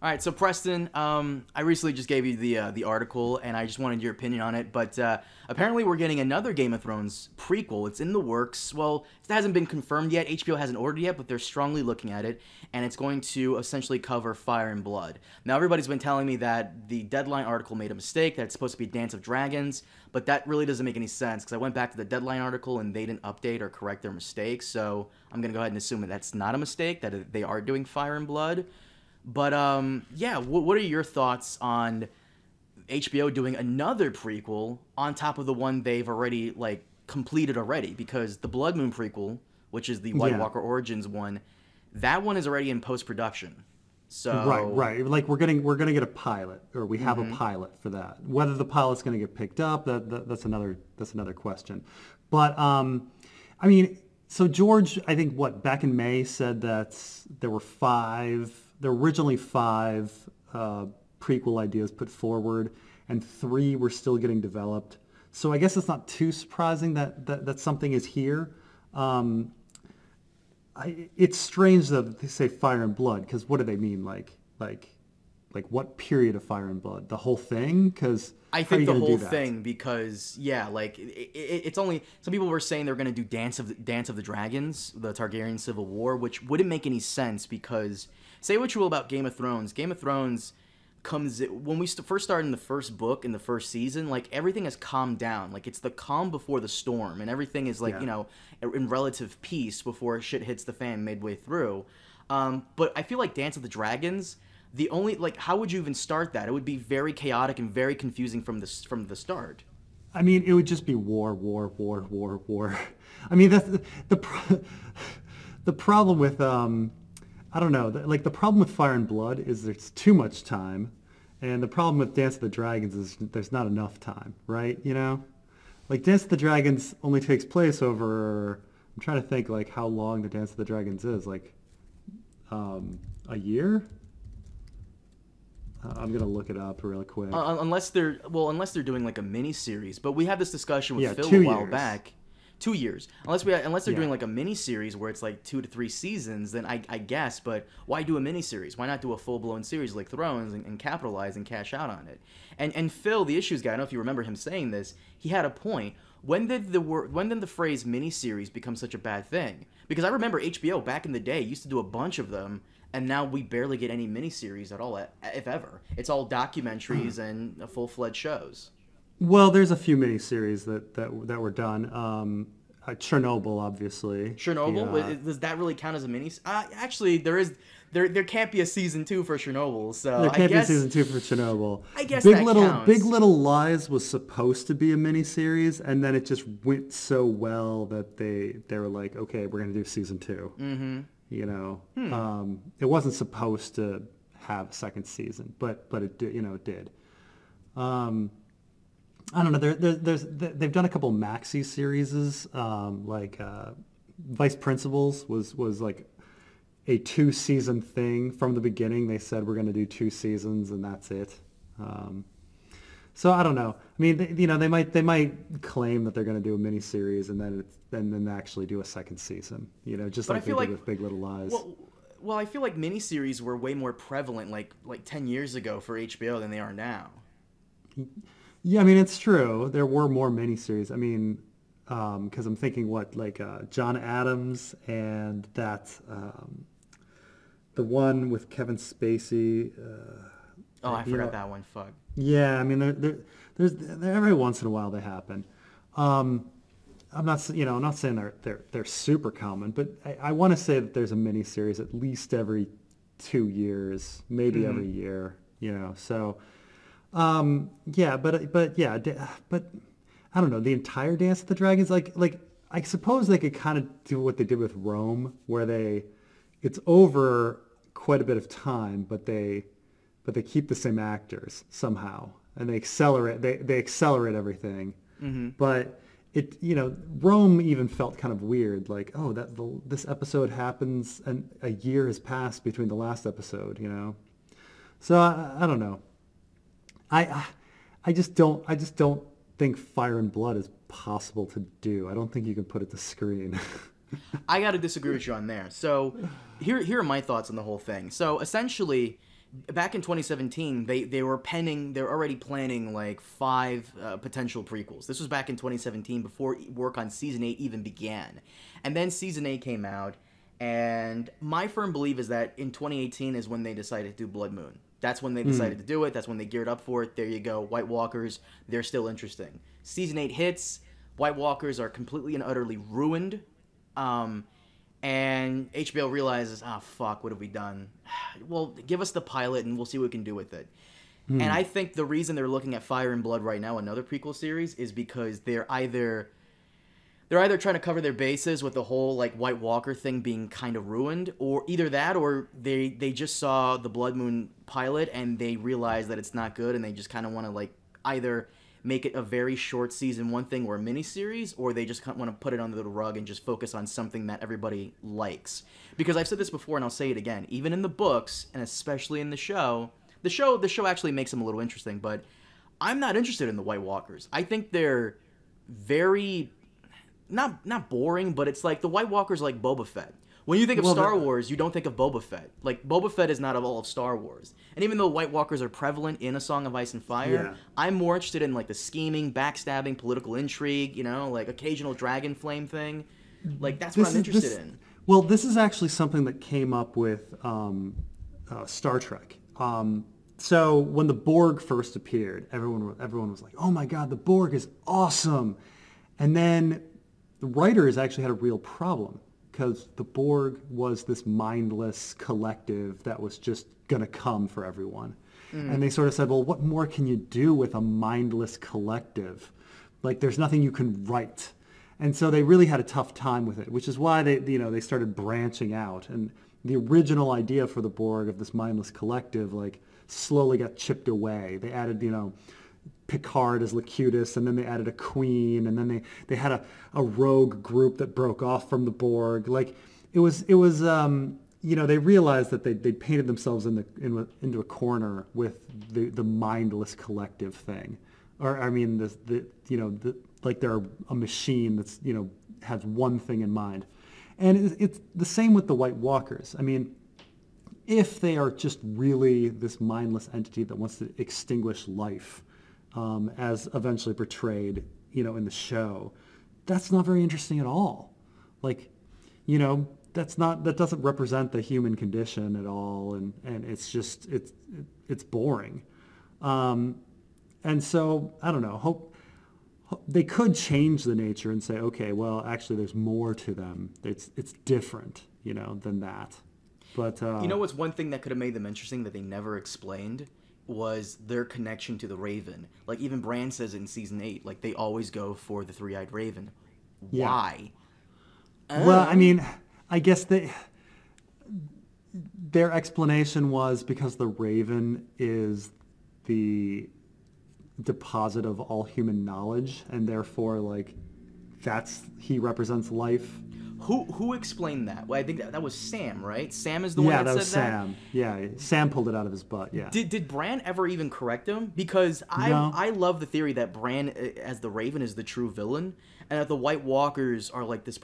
All right, so Preston, I recently just gave you the article, and I just wanted your opinion on it. But apparently, we're getting another Game of Thrones prequel. It's in the works. Well, it hasn't been confirmed yet. HBO hasn't ordered yet, but they're strongly looking at it, and it's going to essentially cover Fire and Blood. Now, everybody's been telling me that the Deadline article made a mistake. That it's supposed to be Dance of Dragons, but that really doesn't make any sense because I went back to the Deadline article and they didn't update or correct their mistake. So I'm gonna go ahead and assume that that's not a mistake. That they are doing Fire and Blood. But, yeah, what are your thoughts on HBO doing another prequel on top of the one they've already, like, completed already? Because the Blood Moon prequel, which is the White Walker Origins one, that one is already in post-production. So Right. Like, we're gonna get a pilot, or we have a pilot for that. Whether the pilot's gonna get picked up, that's another question. But, I mean, so George, I think, back in May said that there were originally five prequel ideas put forward, and 3 were still getting developed. So I guess it's not too surprising that something is here. It's strange that they say Fire and Blood, because what do they mean? Like what period of Fire and Blood? The whole thing? Because I think the whole thing, because like it's only some people were saying they're going to do Dance of the Dragons, the Targaryen Civil War, which wouldn't make any sense because say what you will about Game of Thrones. Game of Thrones comes when we first started in the first book in the first season. Like everything has calmed down. Like it's the calm before the storm, and everything is like in relative peace before shit hits the fan midway through. But I feel like Dance of the Dragons. The only, like, how would you even start that? It would be very chaotic and very confusing from the start. I mean, it would just be war. I mean, that's the problem with, I don't know, like the problem with Fire and Blood is there's too much time, and the problem with Dance of the Dragons is there's not enough time, right? You know? Like, Dance of the Dragons only takes place over, I'm trying to think, like, how long the Dance of the Dragons is, like, a year? I'm gonna look it up real quick. Unless they're doing like a mini series, but we had this discussion with Phil 2 a while years. back. 2 years, unless they're doing like a mini series where it's like 2 to 3 seasons, then I guess. But why do a mini series? Why not do a full blown series like Thrones and capitalize and cash out on it? And Phil, the issues guy, I don't know if you remember him saying this. He had a point. When did the phrase mini series become such a bad thing? Because I remember HBO back in the day used to do a bunch of them. And now we barely get any miniseries at all, if ever. It's all documentaries and full-fledged shows. Well, there's a few miniseries that were done. Chernobyl, obviously. Chernobyl? Does that really count as a mini? Actually, there can't be a season 2 for Chernobyl. So there can't be a season 2 for Chernobyl. I guess counts. Big Little Lies was supposed to be a miniseries, and then it just went so well that they were like, okay, we're gonna do season 2. Mm-hmm. You know, it wasn't supposed to have a second season, but it did. It did. I don't know. They've done a couple maxi series, like Vice Principals was like a 2-season thing from the beginning. They said we're going to do 2 seasons and that's it. So I don't know. I mean, they might claim that they're going to do a mini series and then actually do a second season. Just but like they did with Big Little Lies. Well, I feel like miniseries were way more prevalent like 10 years ago for HBO than they are now. Yeah, I mean, it's true. There were more miniseries. I mean, because I'm thinking John Adams and that the one with Kevin Spacey. I forgot that one. Fuck. Yeah, I mean, there's every once in a while they happen. I'm not saying they're super common, but I want to say that there's a mini series at least every 2 years, maybe every year. So yeah, but I don't know, the entire Dance of the Dragons. Like I suppose they could kind of do what they did with Rome, where it's over quite a bit of time, but they keep the same actors somehow, and they accelerate everything. Mm-hmm. But Rome even felt kind of weird, like, oh, this episode happens and a year has passed between the last episode, So I don't know. I just don't think Fire and Blood is possible to do. I don't think you can put it to screen. I got to disagree with you on there. So here are my thoughts on the whole thing. So essentially, back in 2017, they were already planning like 5 potential prequels. This was back in 2017 before work on season 8 even began. And then season 8 came out, and my firm belief is that in 2018 is when they decided to do Blood Moon. That's when they decided to do it. That's when they geared up for it. There you go. White Walkers, they're still interesting. Season 8 hits, White Walkers are completely and utterly ruined. And HBO realizes, fuck, what have we done? Well, give us the pilot and we'll see what we can do with it. And I think the reason they're looking at Fire and Blood right now, another prequel series, is because they're either trying to cover their bases with the whole like White Walker thing being kind of ruined, or either that, or they just saw the Blood Moon pilot and they realize that it's not good, and they just kind of want to like either make it a very short season 1 thing or a miniseries, or they just want to put it under the rug and just focus on something that everybody likes. Because I've said this before and I'll say it again, even in the books and especially in the show actually makes them a little interesting, but I'm not interested in the White Walkers. I think they're very not boring, but it's like the White Walkers like Boba Fett. When you think of Star Wars, you don't think of Boba Fett. Like, Boba Fett is not of all of Star Wars. And even though White Walkers are prevalent in A Song of Ice and Fire, I'm more interested in, like, the scheming, backstabbing, political intrigue, you know, like, occasional dragon flame thing. Like, that's what I'm interested in. Well, this is actually something that came up with Star Trek. So when the Borg first appeared, everyone was like, oh my God, the Borg is awesome. And then the writers actually had a real problem, because the Borg was this mindless collective that was just going to come for everyone. And they sort of said, well, what more can you do with a mindless collective? Like, there's nothing you can write. And so they really had a tough time with it, which is why they started branching out. And the original idea for the Borg of this mindless collective, like, slowly got chipped away. They added, Picard as Locutus, and then they added a queen, and then they had a rogue group that broke off from the Borg. Like, it was they realized that they painted themselves into a corner with the mindless collective thing, or I mean like they're a machine that's has one thing in mind, and it's the same with the White Walkers. I mean, if they are just really this mindless entity that wants to extinguish life, as eventually portrayed, in the show, that's not very interesting at all. Like, that doesn't represent the human condition at all, and it's just it's boring. And so I don't know. Hope they could change the nature and say, okay, well, actually, there's more to them. It's different, than that. But what's one thing that could have made them interesting that they never explained was their connection to the Raven. Like, even Bran says in season 8, like, they always go for the three-eyed Raven. Why? Well, I mean, I guess their explanation was because the Raven is the deposit of all human knowledge, and therefore, like, he represents life. Who explained that? Well, I think that was Sam, right? Sam is the one that said that? Yeah, that was Sam. Yeah, Sam pulled it out of his butt, yeah. Did Bran ever even correct him? Because I love the theory that Bran, as the Raven, is the true villain, and that the White Walkers are like this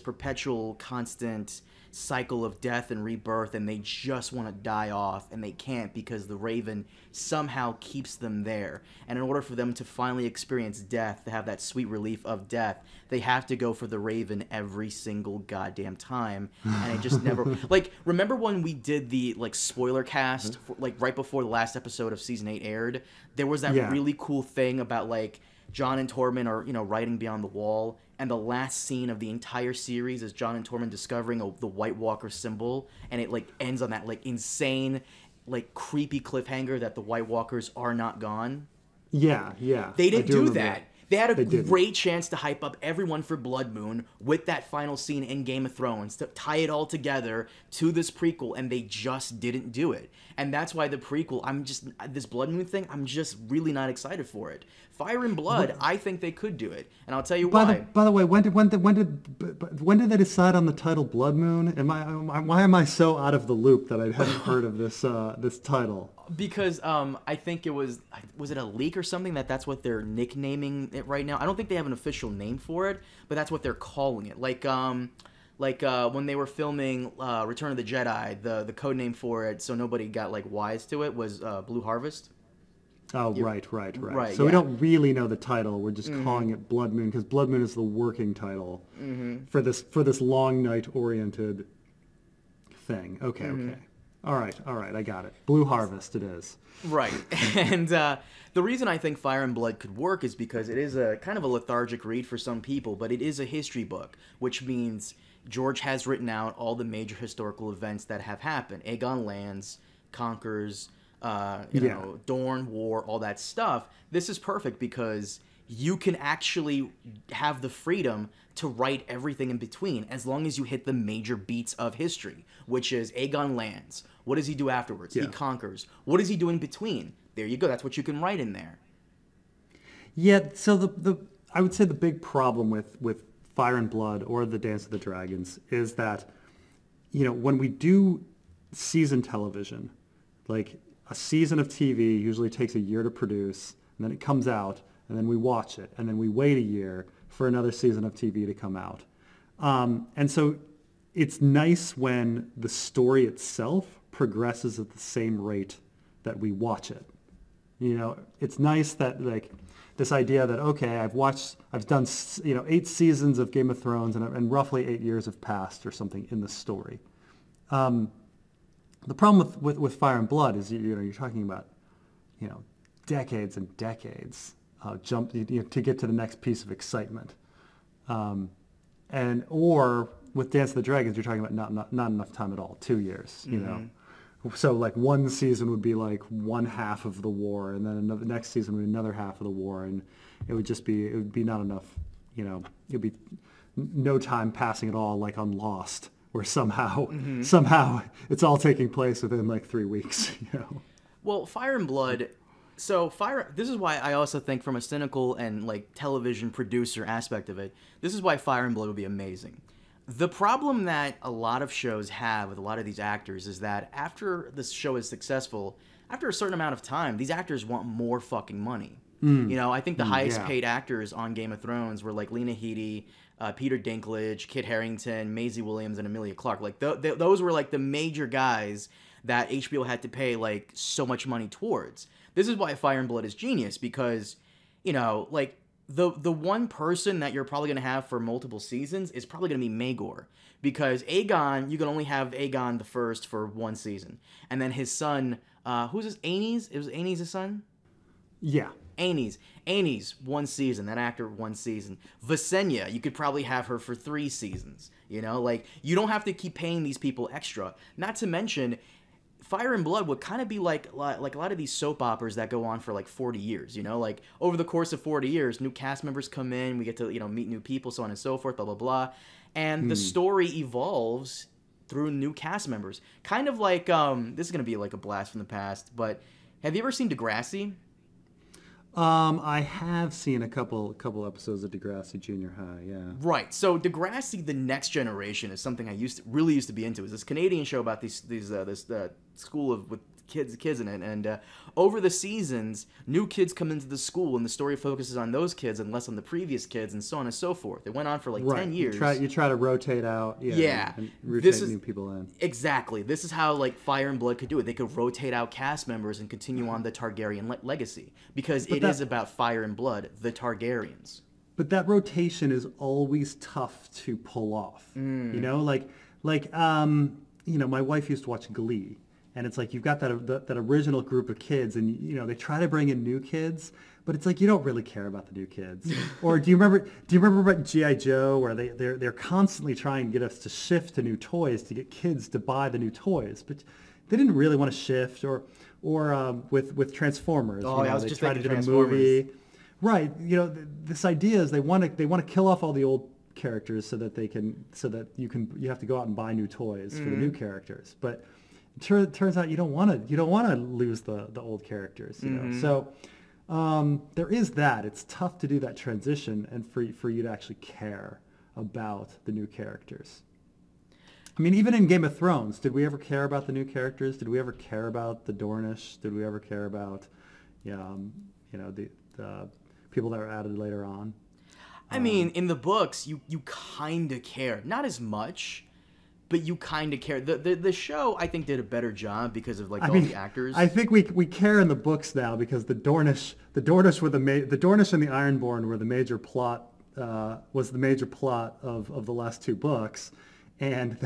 perpetual, constant cycle of death and rebirth, and they just want to die off, and they can't because the Raven somehow keeps them there. And in order for them to finally experience death, to have that sweet relief of death, they have to go for the Raven every single goddamn time. And it just never... Like, remember when we did the, like, spoiler cast, right before the last episode of Season 8 aired? There was that really cool thing about, like, Jon and Tormund are, riding beyond the wall, and the last scene of the entire series is Jon and Tormund discovering the White Walker symbol, and it, like, ends on that, like, insane, like, creepy cliffhanger that the White Walkers are not gone. Yeah. They didn't do that. They had a great chance to hype up everyone for Blood Moon with that final scene in Game of Thrones, to tie it all together to this prequel, and they just didn't do it. And that's why the prequel, this Blood Moon thing, I'm just really not excited for it. Fire and Blood, I think they could do it, and I'll tell you why. By the way, when did they decide on the title Blood Moon? Why am I so out of the loop that I hadn't heard of this title? Because I think was it a leak or something that's what they're nicknaming it right now. I don't think they have an official name for it, but that's what they're calling it. Like Like when they were filming Return of the Jedi, the code name for it, so nobody got like wise to it, was Blue Harvest. Oh, right. Right, So we yeah. don't really know the title. We're just calling it Blood Moon because Blood Moon is the working title for this long night oriented thing. Okay. All right. I got it. Blue Harvest it is. Right. And the reason I think Fire and Blood could work is because it is a kind of a lethargic read for some people, but it is a history book, which means George has written out all the major historical events that have happened. Aegon lands, conquers, you know, Dorne, war, all that stuff. This is perfect because you can actually have the freedom to write everything in between as long as you hit the major beats of history, which is Aegon lands. What does he do afterwards? He conquers. What does he do in between? There you go. That's what you can write in there. Yeah, so the I would say the big problem with Fire and Blood or the Dance of the Dragons is that, you know, when we do season television, like a season of TV usually takes a year to produce, and then it comes out, and then we watch it, and then we wait a year for another season of TV to come out. And so it's nice when the story itself progresses at the same rate that we watch it. You know, it's nice that like this idea that, okay, I've done, you know, 8 seasons of Game of Thrones and roughly 8 years have passed or something in the story. The problem with Fire and Blood is, you know, you're talking about, you know, decades and decades to get to the next piece of excitement. Or with Dance of the Dragons, you're talking about not enough time at all, 2 years, you know. So like one season would be like one half of the war, and then the next season would be another half of the war, and it would be not enough, you know, it'd be no time passing at all, like on Lost, where somehow it's all taking place within like 3 weeks, you know. Well, Fire and Blood. So this is why I also think from a cynical and like television producer aspect of it, this is why Fire and Blood would be amazing. The problem that a lot of shows have with a lot of these actors is that after this show is successful, after a certain amount of time, these actors want more fucking money. You know, I think the highest paid actors on Game of Thrones were like Lena Headey, Peter Dinklage, Kit Harington, Maisie Williams, and Emilia Clarke. Like those were like the major guys that HBO had to pay like so much money towards. This is why Fire and Blood is genius because, you know, like the one person that you're probably going to have for multiple seasons is probably going to be Maegor, because Aegon, you can only have Aegon the First for one season, and then his son, who's his, Aenys? It was Aenys' his son? Yeah. Aenys, one season. That actor, one season. Visenya, you could probably have her for 3 seasons. You know, like, you don't have to keep paying these people extra. Not to mention, Fire and Blood would kind of be like a lot of these soap operas that go on for like 40 years, you know? Like, over the course of 40 years, new cast members come in, we get to, you know, meet new people, so on and so forth, blah, blah, blah. And the story evolves through new cast members. Kind of like, this is going to be like a blast from the past, but have you ever seen Degrassi? I have seen a couple episodes of Degrassi Junior High, yeah. Right. So Degrassi: The Next Generation is something I really used to be into. It's this Canadian show about this school with kids in it, and over the seasons, new kids come into the school, and the story focuses on those kids and less on the previous kids, and so on and so forth. It went on for like 10 years. You try to rotate out, and rotate new people in. Exactly. This is how like Fire and Blood could do it. They could rotate out cast members and continue on the Targaryen legacy, because it is about Fire and Blood, the Targaryens. But that rotation is always tough to pull off. You know, you know, my wife used to watch Glee. And it's like you've got that original group of kids, and you know they try to bring in new kids, but it's like you don't really care about the new kids. Or do you remember about G.I. Joe, where they're constantly trying to get us to shift to new toys to get kids to buy the new toys, but they didn't really want to shift. Or with Transformers, oh, you know, they just try to do a Transformers. movie, right? You know, this idea is they want to kill off all the old characters so that you have to go out and buy new toys for the new characters, but it turns out you don't want to lose the old characters, you know. So there is that. It's tough to do that transition and for you to actually care about the new characters. I mean, even in Game of Thrones, did we ever care about the new characters? Did we ever care about the Dornish? Did we ever care about, you know, the people that were added later on? I mean, in the books, you kind of care. Not as much, but you kind of care. The show, I think, did a better job because of like all the actors. I think we care in the books now because the Dornish were the Dornish and the Ironborn were the major plot was the major plot of the last two books, and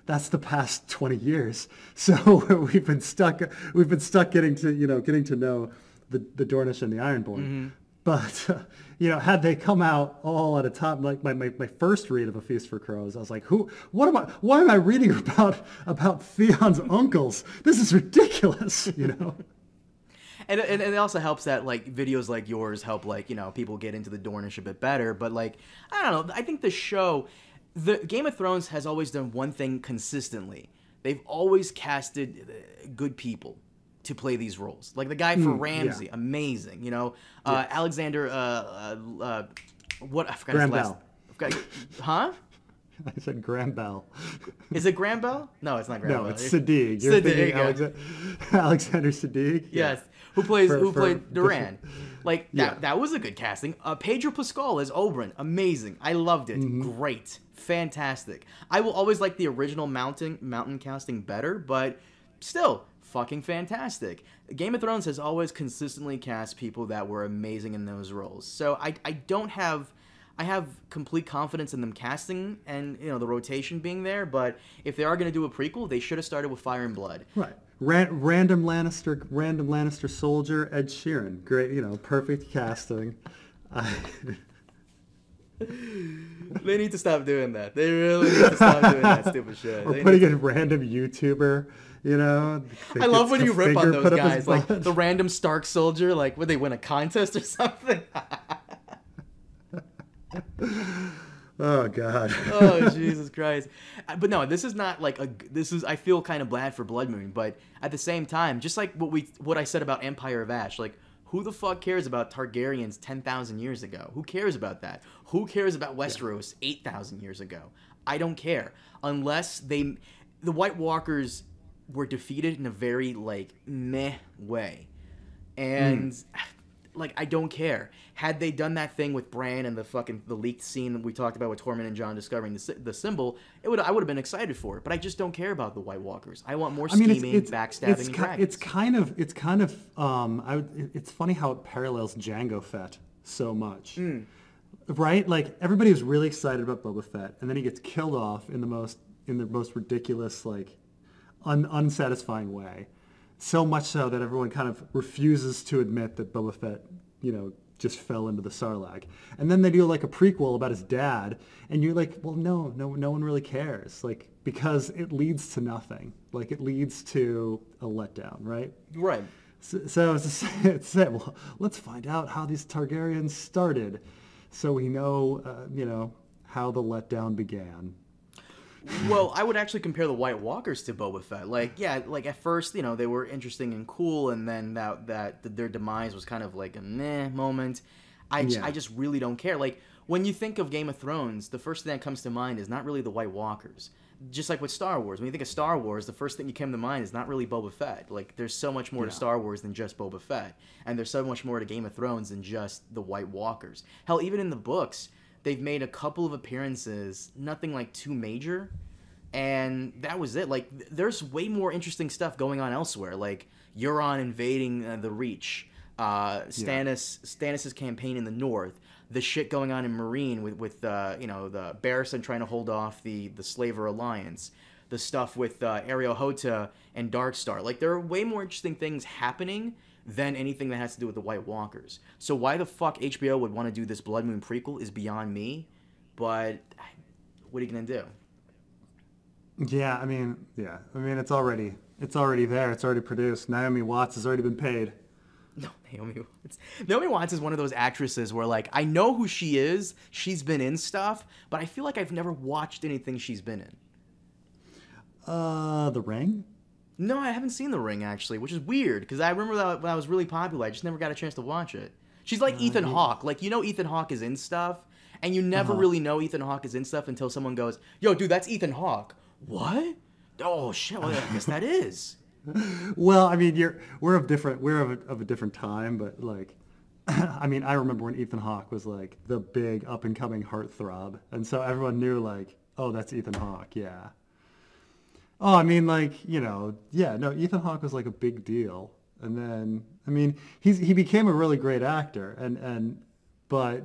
that's the past 20 years. So we've been stuck getting to know the Dornish and the Ironborn. Mm-hmm. But had they come out all at a time, like my first read of A Feast for Crows, I was like, why am I reading about Theon's uncles? This is ridiculous, And it also helps that like videos like yours help like people get into the Dornish a bit better. But like I don't know, I think the Game of Thrones has always done one thing consistently. They've always casted good people to play these roles. Like the guy for Ramsay, amazing. Alexander, what I forgot his last. Huh? I said Graham Bell. Is it Graham Bell? No, it's not Graham Bell. No, it's Siddig. You're thinking Alexander Siddig? Yes. Who played Duran. Like, that was a good casting. Pedro Pascal as Oberyn. Amazing. I loved it. Mm-hmm. Great. Fantastic. I will always like the original Mountain casting better, but still, fucking fantastic. Game of Thrones has always consistently cast people that were amazing in those roles. So I have complete confidence in them casting and the rotation being there, but if they are going to do a prequel, they should have started with Fire and Blood. Right. Random Lannister soldier Ed Sheeran. Great, perfect casting. They need to stop doing that. They really need to stop doing that stupid shit. Or putting a random YouTuber, I love when you rip on those guys, like the random Stark soldier, like would they win a contest or something? Oh God. Oh Jesus Christ. But no, this is not like I feel kind of bad for Blood Moon, but at the same time, just like what I said about Empire of Ash, like who the fuck cares about Targaryens 10,000 years ago? Who cares about that? Who cares about Westeros 8,000 years ago? I don't care. Unless the White Walkers were defeated in a very like meh way. And like I don't care. Had they done that thing with Bran and the leaked scene that we talked about with Tormund and Jon discovering the symbol, I would have been excited for it. But I just don't care about the White Walkers. I want more scheming, backstabbing, and dragons. It's funny how it parallels Jango Fett so much, right? Like everybody was really excited about Boba Fett, and then he gets killed off in the most ridiculous, like unsatisfying way. So much so that everyone kind of refuses to admit that Boba Fett, just fell into the Sarlacc. And then they do like a prequel about his dad, and you're like, well, no one really cares, like because it leads to nothing. Like it leads to a letdown, right? Right. So it's said, well, let's find out how these Targaryens started, so we know, how the letdown began. Well, I would actually compare the White Walkers to Boba Fett. Like at first, they were interesting and cool, and then that their demise was kind of like a meh moment. I just really don't care. Like when you think of Game of Thrones, the first thing that comes to mind is not really the White Walkers. Just like with Star Wars, when you think of Star Wars, the first thing that came to mind is not really Boba Fett. Like there's so much more to Star Wars than just Boba Fett, and there's so much more to Game of Thrones than just the White Walkers. Hell, even in the books, they've made a couple of appearances, nothing like too major, and that was it. Like, there's way more interesting stuff going on elsewhere, like Euron invading the Reach, Stannis' campaign in the north, the shit going on in Meereen with the Barristan trying to hold off the Slaver Alliance, the stuff with Ariel Hota and Darkstar. Like, there are way more interesting things happening than anything that has to do with the White Walkers. So why the fuck HBO would want to do this Blood Moon prequel is beyond me, but what are you going to do? Yeah, I mean, it's already there. It's already produced. Naomi Watts has already been paid. No, Naomi Watts is one of those actresses where, like, I know who she is. She's been in stuff, but I feel like I've never watched anything she's been in. The Ring? No, I haven't seen The Ring, actually, which is weird, because I remember that when I was really popular. I just never got a chance to watch it. She's like Ethan Hawke. Like, Ethan Hawke is in stuff, and you never really know Ethan Hawke is in stuff until someone goes, yo, dude, that's Ethan Hawke. What? Oh, shit, well, I guess that is. Well, I mean, we're of a different time, but, like, I mean, I remember when Ethan Hawke was like the big up and coming heartthrob, and so everyone knew like, oh, that's Ethan Hawke, yeah. Oh, I mean, like, you know, yeah, no, Ethan Hawke was like a big deal, and then I mean, he became a really great actor, but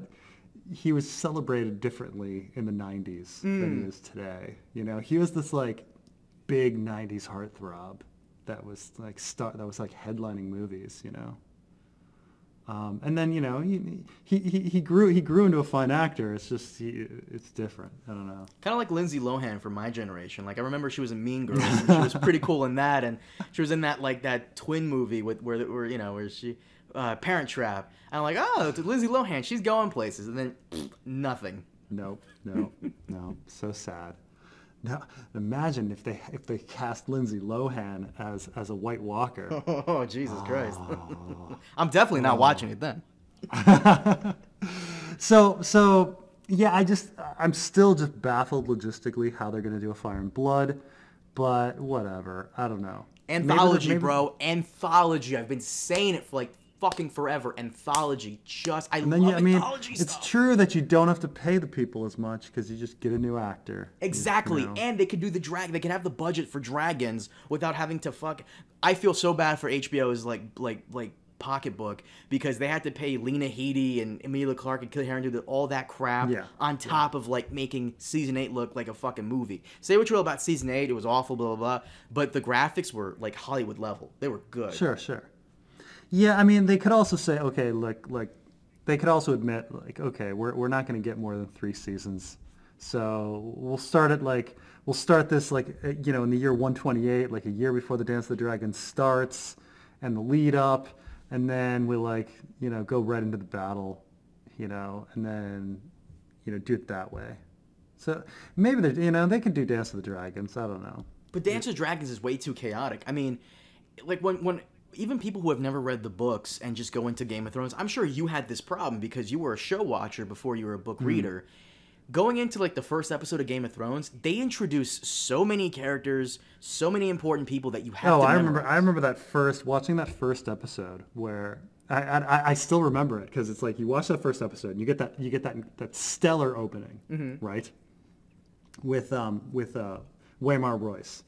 he was celebrated differently in the '90s than he is today. You know, he was this like big '90s heartthrob that was like headlining movies, you know. And then, you know, he grew into a fine actor. It's just it's different. I don't know. Kind of like Lindsay Lohan from my generation. Like I remember she was in Mean Girls. And she was pretty cool in that, and she was in that like that twin movie where she Parent Trap. And I'm like, oh, it's Lindsay Lohan. She's going places, and then nothing. Nope. So sad. Now, imagine if they cast Lindsay Lohan as a White Walker. Oh, Jesus Christ. I'm definitely not watching it then. So yeah, I'm still just baffled logistically how they're going to do a Fire and Blood, but whatever. I don't know. Anthology, bro. Anthology. I've been saying it for like fucking forever. Anthology. I love anthology stuff. It's true that you don't have to pay the people as much because you just get a new actor. Exactly. You know. And they could do they can have the budget for dragons without having to I feel so bad for HBO's like pocketbook because they had to pay Lena Headey and Emilia Clarke and Kelly Harrington do all that crap on top of like making season 8 look like a fucking movie. Say what you will about season 8, it was awful, blah blah blah, but the graphics were like Hollywood level. They were good. Sure. Yeah, I mean, they could also say, okay, they could also admit, like, okay, we're not going to get more than 3 seasons, so we'll start this like, you know, in the year 128, like a year before the Dance of the Dragon starts, and the lead up, and then we'll like, you know, go right into the battle, you know, and then, you know, do it that way. So maybe they could do Dance of the Dragons. I don't know. But Dance of the Dragons is way too chaotic. I mean, like when even people who have never read the books and just go into Game of Thrones, I'm sure you had this problem because you were a show watcher before you were a book reader. Going into like the first episode of Game of Thrones, they introduce so many characters, so many important people that you have to memorize. I remember watching that first episode where I still remember it because it's like you watch that first episode and you get that stellar opening, right? With Waymar Royce.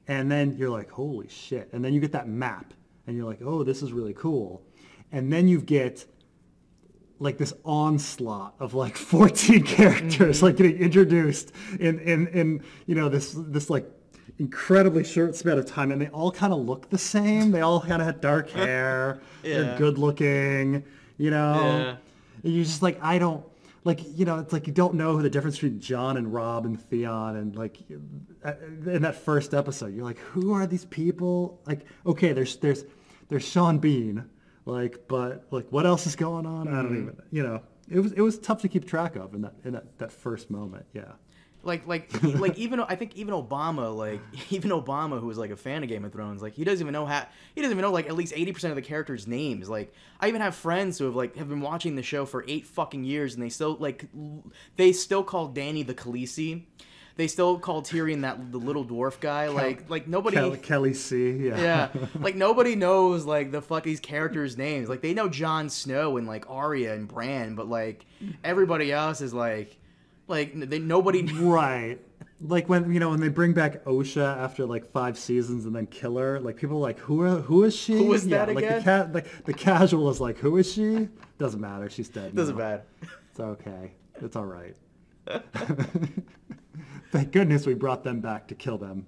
And then you're like, holy shit. And then you get that map. And you're like, oh, this is really cool. And then you get like this onslaught of like 14 characters like getting introduced in you know, this like incredibly short span of time. And they all kind of look the same. They all kind of had dark hair. They're good looking, you know. And you're just like, I don't, like, you know, it's like you don't know the difference between Jon and Robb and Theon, and like in that first episode, you're like, who are these people? Like, okay, there's Sean Bean, like, but like, what else is going on? I don't even, you know, it was tough to keep track of in that first moment, yeah. Like even Obama, who was like a fan of Game of Thrones, like he doesn't even know like at least 80% of the characters' names. Like I even have friends who have been watching the show for 8 fucking years, and they still call Dany the Khaleesi. They still call Tyrion the little dwarf guy. Like nobody. Kelly C. Yeah. Yeah. Like nobody knows like the fuck these characters' names. Like they know Jon Snow and like Arya and Bran, but like everybody else is nobody. Right. Like when they bring back Osha after like 5 seasons and then kill her, like people are like, who is she? Who is that again? Like the casual is like, who is she? Doesn't matter. She's dead. Doesn't matter. It's okay. It's all right. Thank goodness we brought them back to kill them.